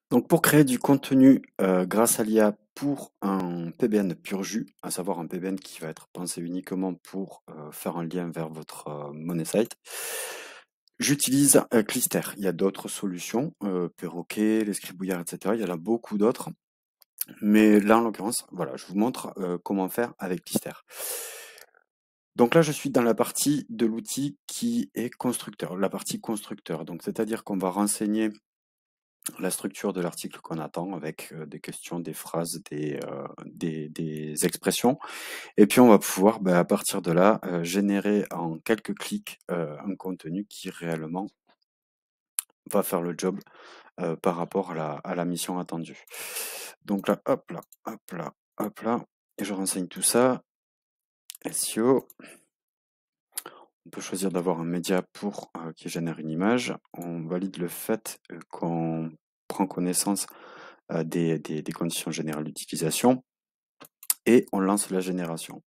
Donc pour créer du contenu grâce à l'IA pour un PBN pur jus, à savoir un PBN qui va être pensé uniquement pour faire un lien vers votre money site, j'utilise Clister. Il y a d'autres solutions, Perroquet, les Scribouillards, etc. Il y en a beaucoup d'autres. Mais là, en l'occurrence, voilà, je vous montre comment faire avec Clister. Donc là, je suis dans la partie de l'outil qui est constructeur, la partie constructeur. Donc c'est-à-dire qu'on va renseigner la structure de l'article qu'on attend avec des questions, des phrases, des expressions. Et puis on va pouvoir, à partir de là, générer en quelques clics un contenu qui réellement va faire le job par rapport à la mission attendue. Donc là, hop là, hop là, hop là, et je renseigne tout ça. SEO. On peut choisir d'avoir un média pour qui génère une image. On valide le fait qu'on prend connaissance des conditions générales d'utilisation et on lance la génération.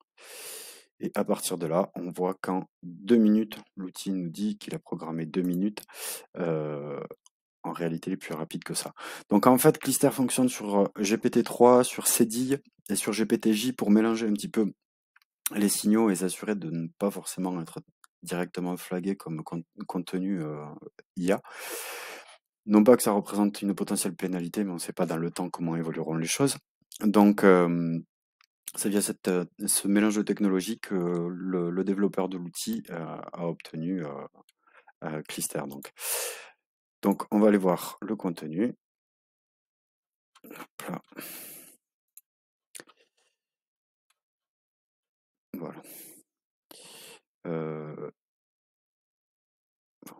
Et à partir de là, on voit qu'en 2 minutes, l'outil nous dit qu'il a programmé 2 minutes. En réalité, il est plus rapide que ça. Donc en fait, Clister fonctionne sur GPT-3, sur Cédille et sur GPTJ pour mélanger un petit peu les signaux et s'assurer de ne pas forcément être directement flagué comme contenu IA. Non pas que ça représente une potentielle pénalité, mais on ne sait pas dans le temps comment évolueront les choses. Donc c'est via ce mélange de technologies que le développeur de l'outil a obtenu Clister. Donc on va aller voir le contenu. Hop là. Voilà.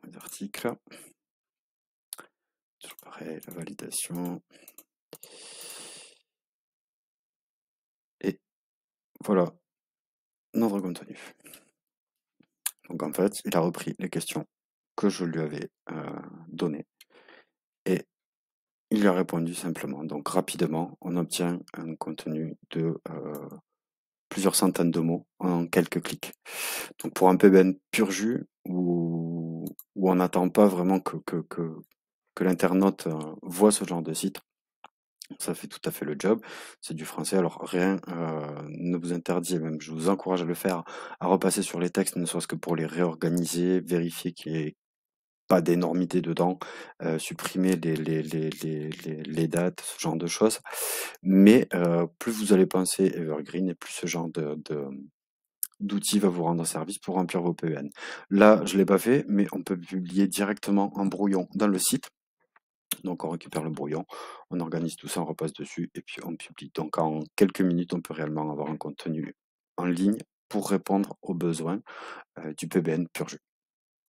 Les articles. Toujours pareil, la validation. Et voilà notre contenu. Donc en fait, il a repris les questions que je lui avais données et il a répondu simplement. Donc rapidement, on obtient un contenu de plusieurs centaines de mots en quelques clics. Donc pour un PBN pur jus où on n'attend pas vraiment que l'internaute voit ce genre de site, ça fait tout à fait le job. C'est du français, alors rien ne vous interdit, et même je vous encourage à le faire, à repasser sur les textes, ne serait-ce que pour les réorganiser, vérifier qu'il n'y ait pas d'énormité dedans, supprimer les dates, ce genre de choses. Mais plus vous allez penser evergreen et plus ce genre d'outil va vous rendre service pour remplir vos PEN. Là, je l'ai pas fait, mais on peut publier directement un brouillon dans le site. Donc on récupère le brouillon, on organise tout ça, on repasse dessus et puis on publie. Donc en quelques minutes, on peut réellement avoir un contenu en ligne pour répondre aux besoins du PBN pur jus.